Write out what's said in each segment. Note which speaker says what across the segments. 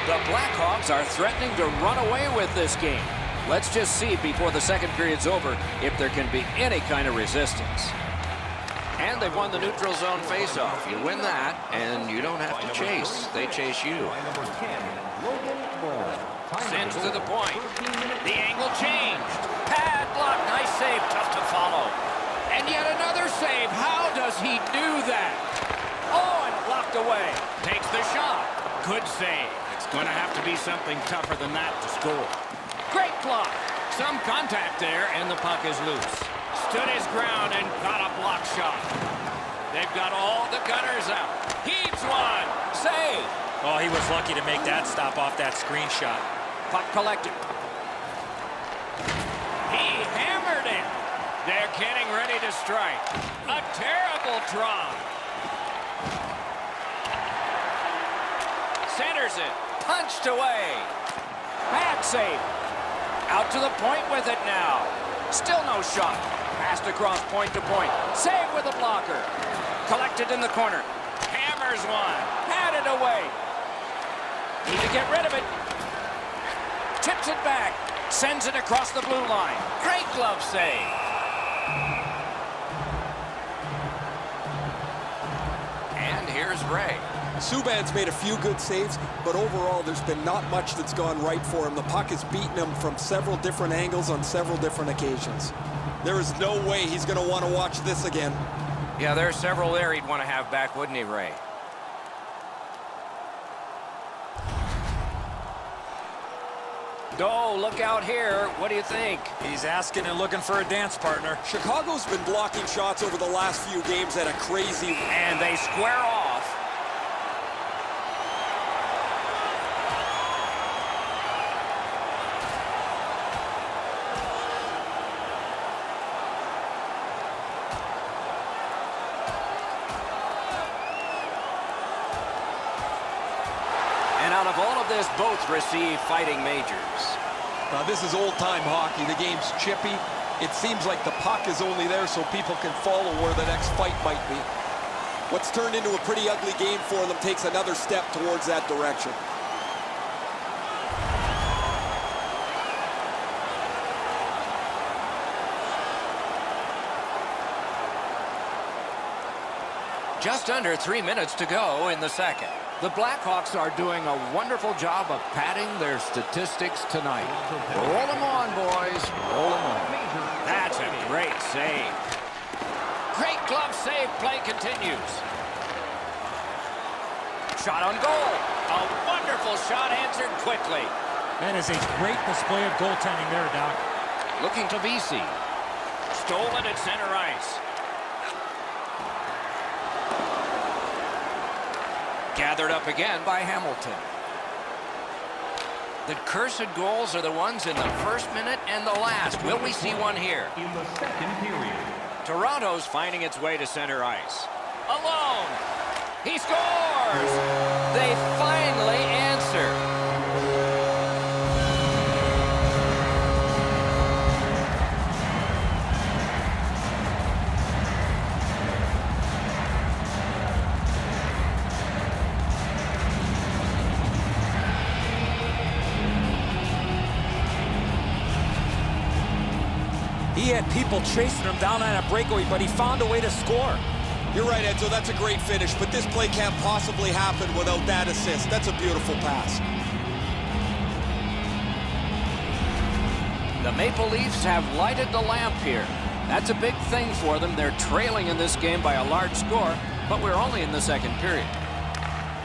Speaker 1: The Blackhawks are threatening to run away with this game. Let's just see before the second period's over if there can be any kind of resistance. And they've won the neutral zone faceoff. You win that, and you don't have to chase. They chase you. Sends to the point. The angle changed. Pad block. Nice save. Tough to follow. And yet another save. How does he do that? Oh, and blocked away. Takes the shot. Good save. It's going to have to be something tougher than that to score. Great block. Some contact there, and the puck is loose. Stood his ground and got a block shot. They've got all the gunners out. Heaves one. Save.
Speaker 2: Oh, he was lucky to make that stop off that screen shot.
Speaker 1: Puck collected. He hammered it. They're getting ready to strike. A terrible draw. Centers it. Punched away. Bad save. Out to the point with it now. Still no shot. Passed across point to point. Save with a blocker. Collected in the corner. Hammers one. Had it away. Need to get rid of it. Tips it back. Sends it across the blue line. Great glove save. And here's Ray.
Speaker 3: Subban's made a few good saves, but overall there's been not much that's gone right for him. The puck has beaten him from several different angles on several different occasions. There is no way he's going to want to watch this again.
Speaker 1: Yeah, there's several there he'd want to have back, wouldn't he, Ray? Oh, look out here. What do you think?
Speaker 2: He's asking and looking for a dance partner.
Speaker 3: Chicago's been blocking shots over the last few games at a crazy...
Speaker 1: And they square off. And out of all of this, both receive fighting majors.
Speaker 3: This is old-time hockey. The game's chippy. It seems like the puck is only there so people can follow where the next fight might be. What's turned into a pretty ugly game for them takes another step towards that direction.
Speaker 1: Just under 3 minutes to go in the second. The Blackhawks are doing a wonderful job of padding their statistics tonight. Roll them on, boys. Roll them on. That's a great save. Great glove save. Play continues. Shot on goal. A wonderful shot answered quickly.
Speaker 2: That is a great display of goaltending there, Doc.
Speaker 1: Looking to VC. Stolen at center ice. Gathered up again by Hamilton. The cursed goals are the ones in the first minute and the last. Will we see one here?
Speaker 4: In the second period.
Speaker 1: Toronto's finding its way to center ice. Alone. He scores. They finally answer.
Speaker 2: He had people chasing him down on a breakaway, but he found a way to score.
Speaker 3: You're right, Edzo. That's a great finish, but this play can't possibly happen without that assist. That's a beautiful pass.
Speaker 1: The Maple Leafs have lighted the lamp here. That's a big thing for them. They're trailing in this game by a large score, but we're only in the second period.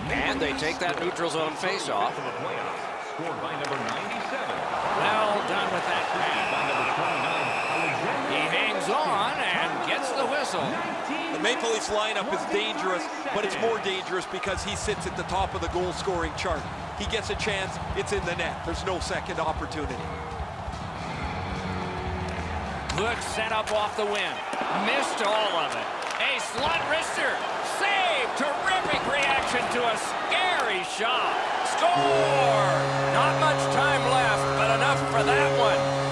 Speaker 1: And they take that neutral zone face-off.
Speaker 4: Scored by number 97.
Speaker 1: Well done with that pass. He hangs on and gets the whistle.
Speaker 3: The Maple Leafs lineup is dangerous, but it's more dangerous because he sits at the top of the goal-scoring chart. He gets a chance, it's in the net. There's no second opportunity.
Speaker 1: Good setup off the win. Missed all of it. A slot wrister. Save. Terrific reaction to a scary shot. Score! Not much time left, but enough for that one.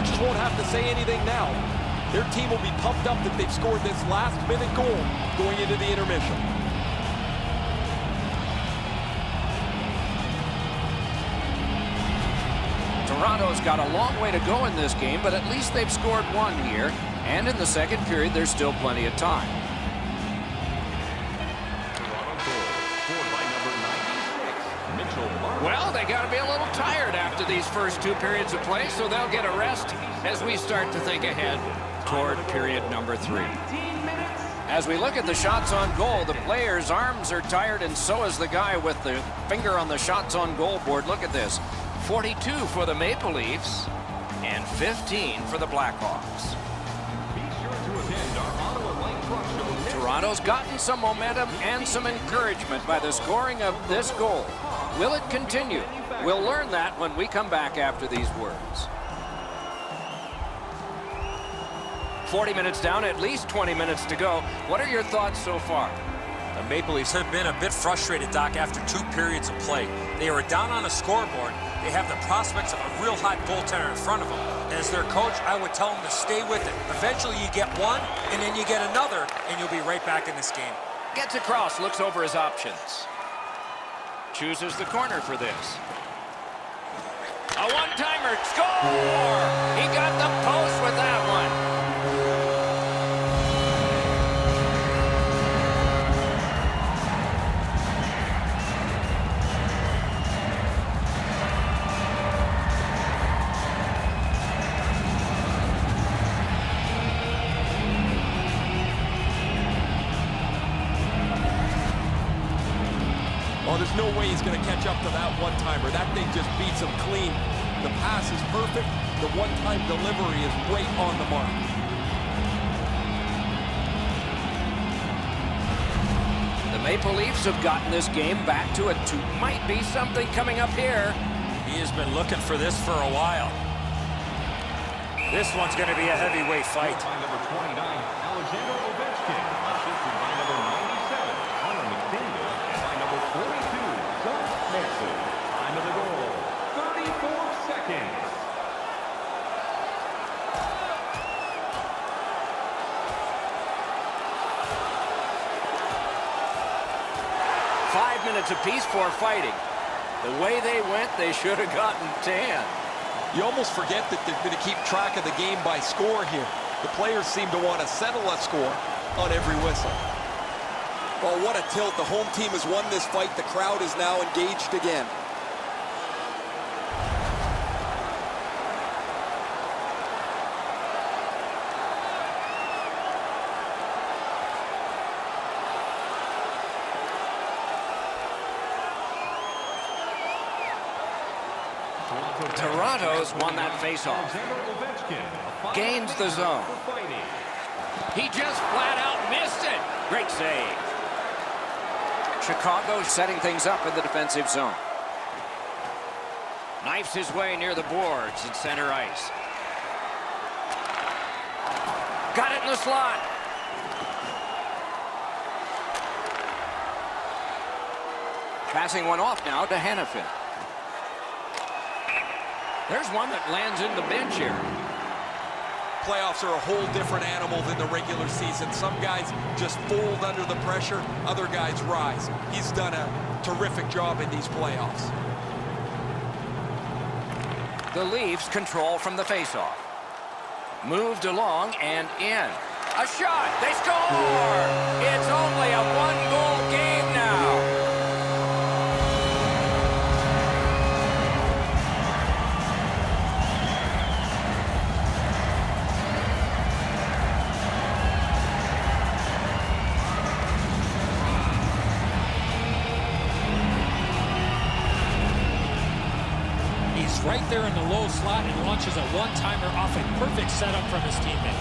Speaker 3: Coaches won't have to say anything now. Their team will be pumped up that they've scored this last-minute goal going into the intermission.
Speaker 1: Toronto's got a long way to go in this game, but at least they've scored one here. And in the second period, there's still plenty of time. Well, they got to be a little tired after these first two periods of play, so they'll get a rest as we start to think ahead toward period number 3. As we look at the shots on goal, the player's arms are tired, and so is the guy with the finger on the shots on goal board. Look at this. 42 for the Maple Leafs and 15 for the Blackhawks. Toronto's gotten some momentum and some encouragement by the scoring of this goal. Will it continue? We'll learn that when we come back after these words. 40 minutes down, at least 20 minutes to go. What are your thoughts so far?
Speaker 2: The Maple Leafs have been a bit frustrated, Doc, after 2 periods of play. They were down on the scoreboard. They have the prospects of a real hot goaltender in front of them. As their coach, I would tell them to stay with it. Eventually you get one, and then you get another, and you'll be right back in this game.
Speaker 1: Gets across, looks over his options. Chooses the corner for this. A one-timer, score! He got the post with that one.
Speaker 3: 'Well, there's no way he's going to catch up to that one-timer. That thing just beats him clean. The pass is perfect. The one-time delivery is right on the mark.
Speaker 1: The Maple Leafs have gotten this game back to a 2. Might be something coming up here.
Speaker 2: He has been looking for this for a while. This one's going to be a heavyweight fight.
Speaker 4: By number 29, Alexander Ovechkin. Assisted by number 97, Connor McDavid. And by number 42, Doug Nixon. Time of the goal, 34 seconds.
Speaker 1: Five minutes apiece for fighting. The way they went, they should have gotten 10.
Speaker 3: You almost forget that they're going to keep track of the game by score here. The players seem to want to settle a score on every whistle. Well, what a tilt. The home team has won this fight. The crowd is now engaged again.
Speaker 1: Toronto's won that faceoff. Gains the zone. He just flat out missed it. Great save. Chicago setting things up in the defensive zone. Knifes his way near the boards in center ice. Got it in the slot. Passing one off now to Hanifin. There's one that lands in the bench here.
Speaker 3: Playoffs are a whole different animal than the regular season. Some guys just fold under the pressure. Other guys rise. He's done a terrific job in these playoffs.
Speaker 1: The Leafs control from the faceoff. Moved along and in. A shot. They score! It's only a one-goal game now.
Speaker 5: Right there in the low slot and launches a one-timer off a perfect setup from his teammate.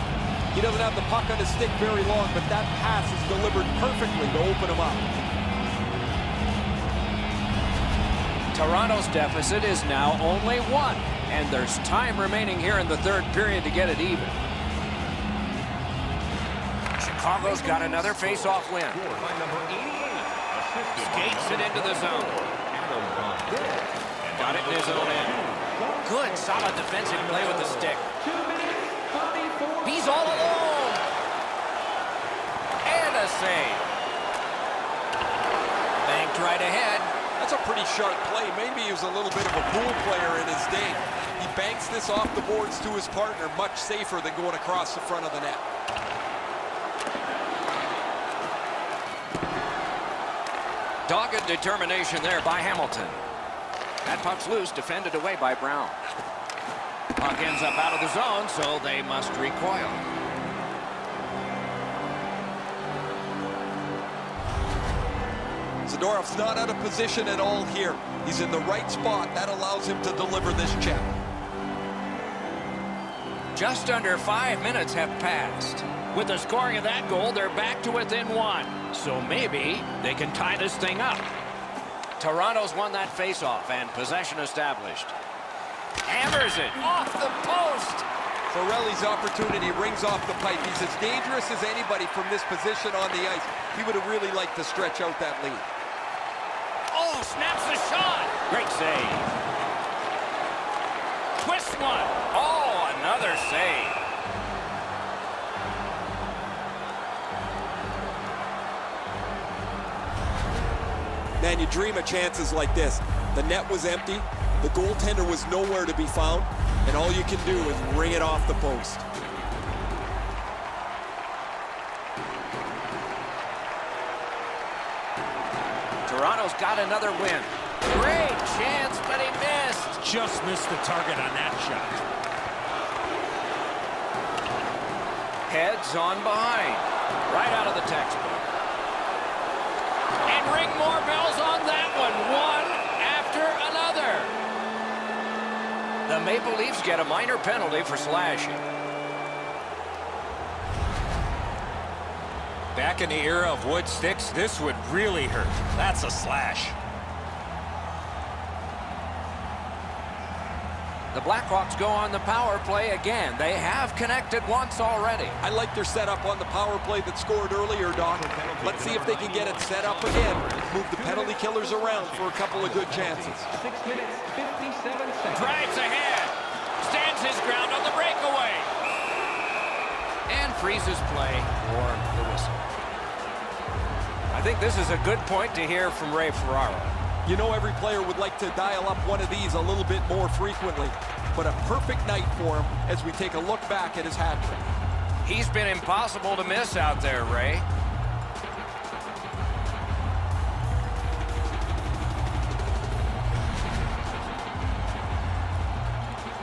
Speaker 3: He doesn't have the puck on his stick very long, but that pass is delivered perfectly to open him up.
Speaker 1: Toronto's deficit is now only 1, and there's time remaining here in the third period to get it even. Chicago's got another face-off win. Skates it into the zone. Got it in his own end. Good, solid defensive play with the stick.
Speaker 4: 2 minutes, 34.
Speaker 1: He's all alone. And a save. Banked right ahead.
Speaker 3: That's a pretty sharp play. Maybe he was a little bit of a pool player in his day. He banks this off the boards to his partner, much safer than going across the front of the net.
Speaker 1: Dogged determination there by Hamilton. That puck's loose, defended away by Brown. Puck ends up out of the zone, so they must recoil.
Speaker 3: Zadorov's not out of position at all here. He's in the right spot. That allows him to deliver this check.
Speaker 1: Just under 5 minutes have passed. With the scoring of that goal, they're back to within 1. So maybe they can tie this thing up. Toronto's won that faceoff and possession established. Hammers it off the post.
Speaker 3: Forelli's opportunity rings off the pipe. He's as dangerous as anybody from this position on the ice. He would have really liked to stretch out that lead.
Speaker 1: Oh, snaps the shot. Great save. Twist one. Oh, another save.
Speaker 3: Man, you dream of chances like this. The net was empty. The goaltender was nowhere to be found. And all you can do is ring it off the post.
Speaker 1: Toronto's got another win. Great chance, but he missed.
Speaker 5: Just missed the target on that shot.
Speaker 1: Heads on behind. Right out of the textbook. And ring more bells on that one. One after another. The Maple Leafs get a minor penalty for slashing.
Speaker 2: Back in the era of wood sticks, this would really hurt. That's a slash.
Speaker 1: The Blackhawks go on the power play again. They have connected once already.
Speaker 3: I like their setup on the power play that scored earlier, Doc. Let's see if they can get it set up again. Move the penalty killers around for a couple of good chances.
Speaker 4: 6 minutes, 57 seconds.
Speaker 1: Drives ahead. Stands his ground on the breakaway. And freezes play for the whistle. I think this is a good point to hear from Ray Ferraro.
Speaker 3: You know, every player would like to dial up one of these a little bit more frequently, but a perfect night for him as we take a look back at his hat trick.
Speaker 1: He's been impossible to miss out there, Ray.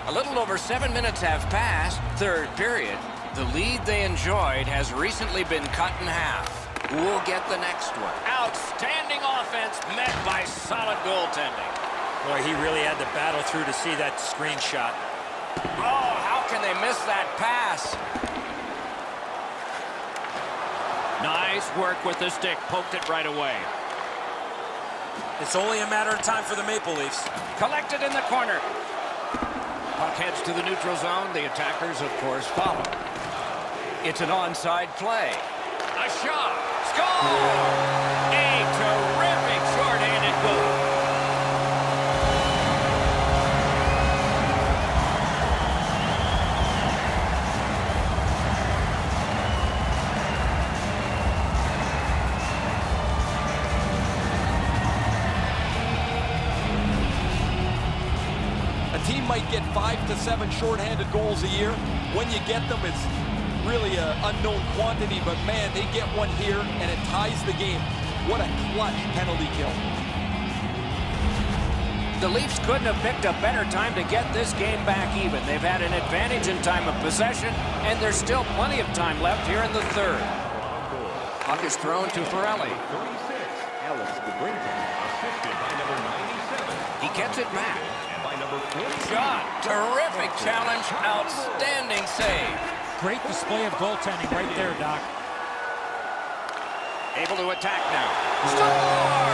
Speaker 1: A little over 7 minutes have passed, third period. The lead they enjoyed has recently been cut in half. Who will get the next one? Outstanding offense met by solid goaltending.
Speaker 2: Boy, he really had to battle through to see that screenshot.
Speaker 1: Oh, how can they miss that pass? Nice work with the stick. Poked it right away.
Speaker 2: It's only a matter of time for the Maple Leafs.
Speaker 1: Collected in the corner. Puck heads to the neutral zone. The attackers, of course, follow. It's an onside play. A shot. Score! A terrific short-handed goal.
Speaker 3: A team might get 5 to 7 shorthanded goals a year. When you get them, it's really an unknown quantity, but man, they get one here and it ties the game. What a clutch penalty kill.
Speaker 1: The Leafs couldn't have picked a better time to get this game back even. They've had an advantage in time of possession, and there's still plenty of time left here in the third. Puck is thrown to Forelli.
Speaker 4: 36, Alex DeBrincat, assisted by number 97.
Speaker 1: He gets it back.
Speaker 4: And by number 40.
Speaker 1: Shot. Terrific challenge. Outstanding save.
Speaker 5: Great display of goaltending right there, Doc.
Speaker 1: Able to attack now. Score!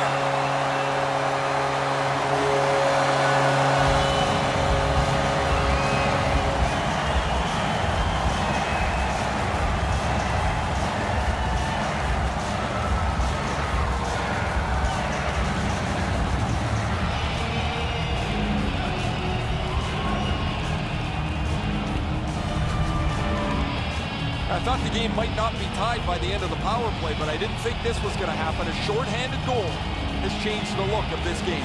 Speaker 3: I thought the game might not be tied by the end of the power play, but I didn't think this was going to happen. A shorthanded goal has changed the look of this game.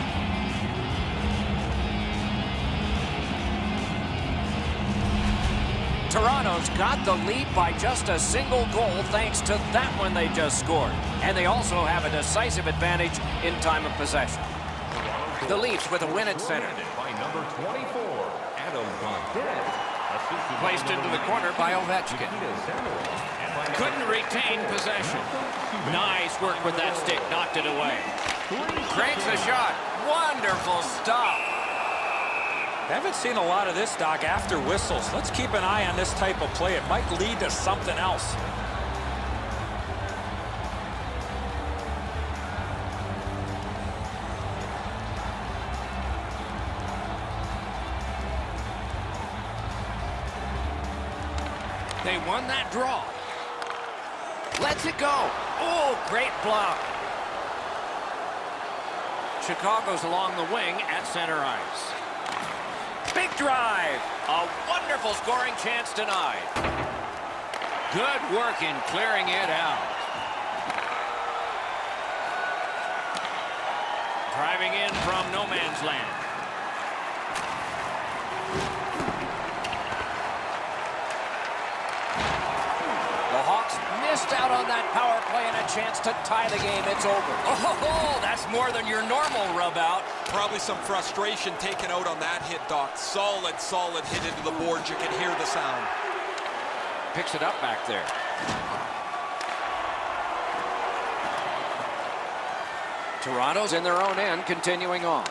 Speaker 1: Toronto's got the lead by just a single goal thanks to that one they just scored. And they also have a decisive advantage in time of possession. The Leafs with a win at center.
Speaker 4: By number 24, Adam Fontaine.
Speaker 1: Placed into the corner by Ovechkin. Couldn't retain possession. Nice work with that stick, knocked it away. Cranks a shot. Wonderful stop.
Speaker 2: Haven't seen a lot of this, Doc, after whistles. Let's keep an eye on this type of play. It might lead to something else.
Speaker 1: They won that draw. Lets it go. Oh, great block. Chicago's along the wing at center ice. Big drive. A wonderful scoring chance denied. Good work in clearing it out. Driving in from no man's land. The Hawks missed out on that power play and a chance to tie the game. It's over. Oh, that's more than your normal rub out.
Speaker 3: Probably some frustration taken out on that hit, Doc. Solid hit into the boards. You can hear the sound.
Speaker 1: Picks it up back there. Toronto's in their own end, continuing on.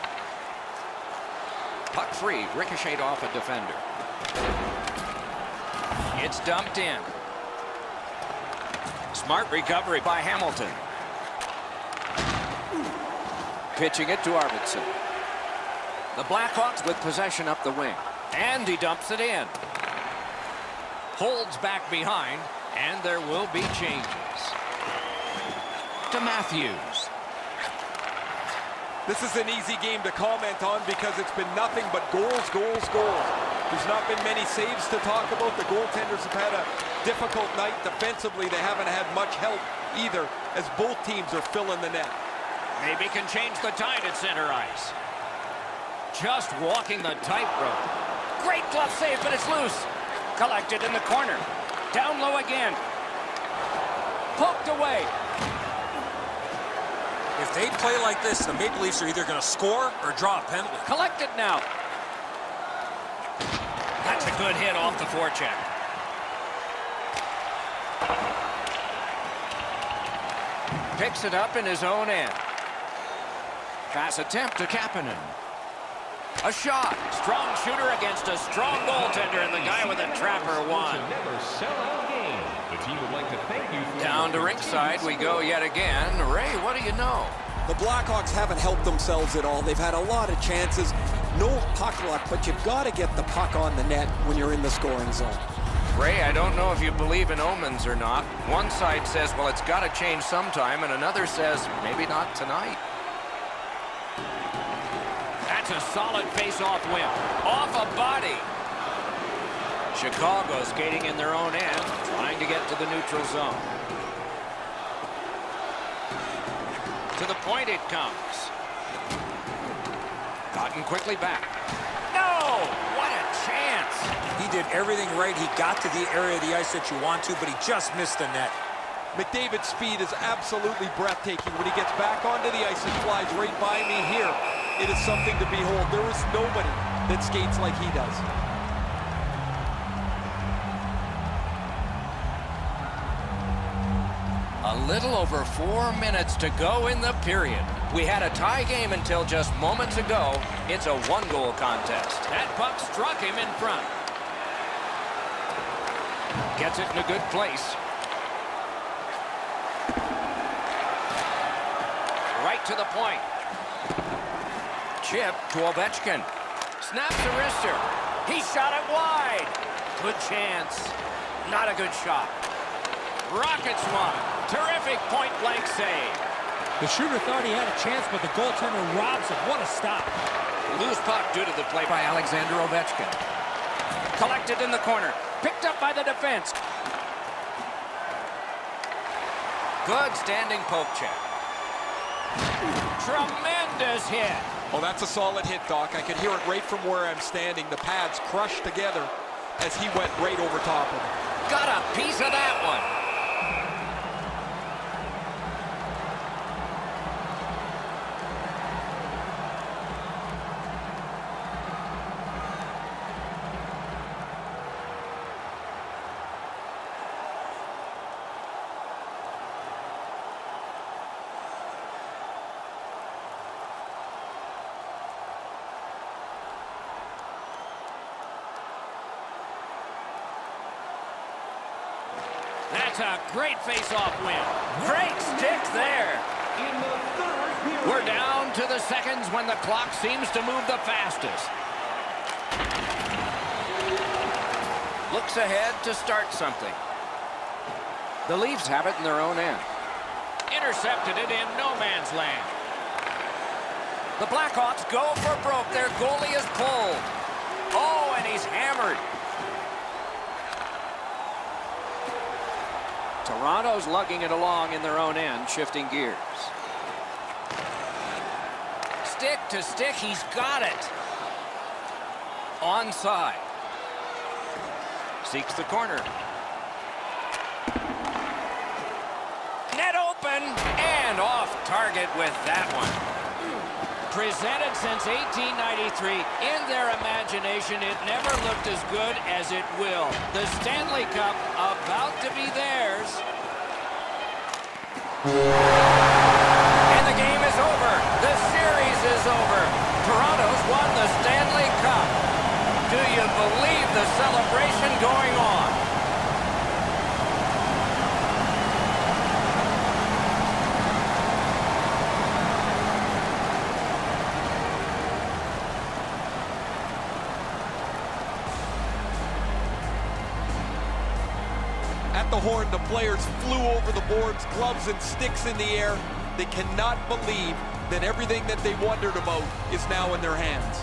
Speaker 1: Puck free, ricocheted off a defender. It's dumped in. Smart recovery by Hamilton. Pitching it to Arvidsson. The Blackhawks with possession up the wing. And he dumps it in. Holds back behind, and there will be changes. To Matthews.
Speaker 3: This is an easy game to comment on because it's been nothing but goals, goals, goals. There's not been many saves to talk about. The goaltenders have had a difficult night. Defensively, they haven't had much help either, as both teams are filling the net.
Speaker 1: Maybe can change the tide at center ice. Just walking the tightrope. Great glove save, but it's loose. Collected in the corner. Down low again. Poked away.
Speaker 2: If they play like this, the Maple Leafs are either going to score or draw a penalty.
Speaker 1: Collected now. That's a good hit off the forecheck. Picks it up in his own end. Pass attempt to Kapanen. A shot. Strong shooter against a strong goaltender, and the guy with a trapper won.
Speaker 4: Never sell out game. The team would like to thank you for
Speaker 1: Down to rinkside we go yet again. Ray, what do you know?
Speaker 3: The Blackhawks haven't helped themselves at all. They've had a lot of chances. No puck luck, but you've got to get the puck on the net when you're in the scoring zone.
Speaker 1: Ray, I don't know if you believe in omens or not. One side says, well, it's got to change sometime, and another says, maybe not tonight. That's a solid face-off win. Off a body. Chicago skating in their own end, trying to get to the neutral zone. To the point it comes. Gotten quickly back. No! What a chance!
Speaker 2: He did everything right. He got to the area of the ice that you want to, but he just missed the net.
Speaker 3: McDavid's speed is absolutely breathtaking. When he gets back onto the ice and flies right by me here, it is something to behold. There is nobody that skates like he does.
Speaker 1: A little over 4 minutes to go in the period. We had a tie game until just moments ago. It's a one-goal contest. That puck struck him in front. Gets it in a good place. Right to the point. Chip to Ovechkin. Snaps the wrister. He shot it wide. Good chance. Not a good shot. Rockets one. Terrific point-blank save.
Speaker 5: The shooter thought he had a chance, but the goaltender robs him. What a stop.
Speaker 1: Loose puck due to the play by Alexander Ovechkin. Collected in the corner. Picked up by the defense. Good standing poke check. Tremendous hit.
Speaker 3: Oh, that's a solid hit, Doc. I could hear it right from where I'm standing. The pads crushed together as he went right over top of it.
Speaker 1: Got a piece of that one. That's a great face-off win. Great stick there.
Speaker 4: In the third period.
Speaker 1: We're down to the seconds when the clock seems to move the fastest. Looks ahead to start something. The Leafs have it in their own end. Intercepted it in no man's land. The Blackhawks go for broke. Their goalie is pulled. Oh, and he's hammered. Toronto's lugging it along in their own end, shifting gears. Stick to stick, he's got it. Onside. Seeks the corner. Net open and off target with that one. Presented since 1893, in their imagination, it never looked as good as it will. The Stanley Cup about to be theirs. And the game is over. The series is over. Toronto's won the Stanley Cup. Do you believe the celebration going on?
Speaker 3: At the horn, the players flew over the boards, gloves and sticks in the air. They cannot believe that everything that they wondered about is now in their hands.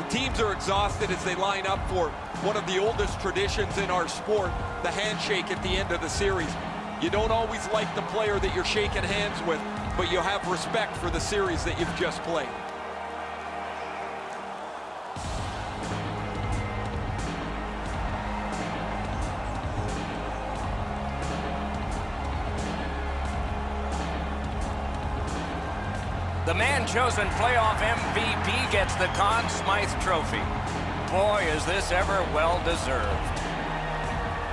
Speaker 3: The teams are exhausted as they line up for one of the oldest traditions in our sport, the handshake at the end of the series. You don't always like the player that you're shaking hands with, but you have respect for the series that you've just played.
Speaker 1: The man chosen playoff MVP gets the Conn Smythe Trophy. Boy, is this ever well-deserved.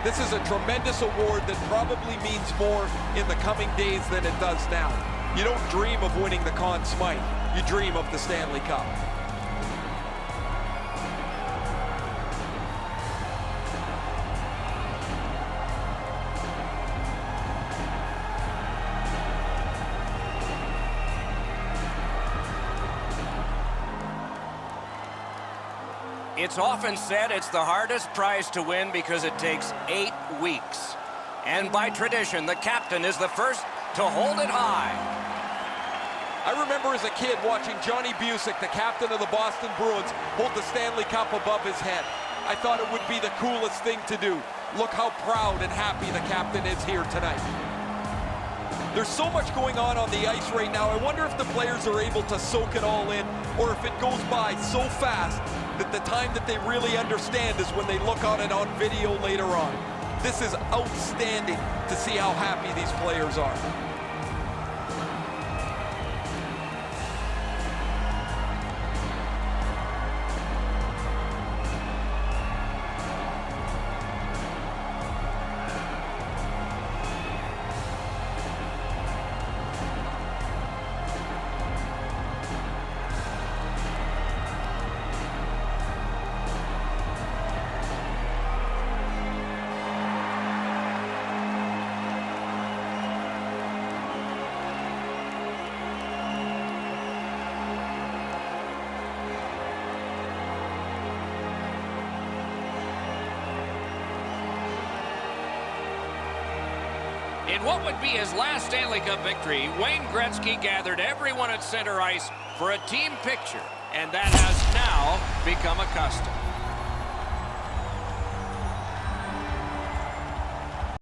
Speaker 3: This is a tremendous award that probably means more in the coming days than it does now. You don't dream of winning the Conn Smythe. You dream of the Stanley Cup.
Speaker 1: It's often said it's the hardest prize to win because it takes 8 weeks. And by tradition, the captain is the first to hold it high.
Speaker 3: I remember as a kid watching Johnny Busick, the captain of the Boston Bruins, hold the Stanley Cup above his head. I thought it would be the coolest thing to do. Look how proud and happy the captain is here tonight. There's so much going on the ice right now. I wonder if the players are able to soak it all in, or if it goes by so fast that the time that they really understand is when they look on it on video later on. This is outstanding to see how happy these players are.
Speaker 1: In what would be his last Stanley Cup victory, Wayne Gretzky gathered everyone at center ice for a team picture, and that has now become a custom.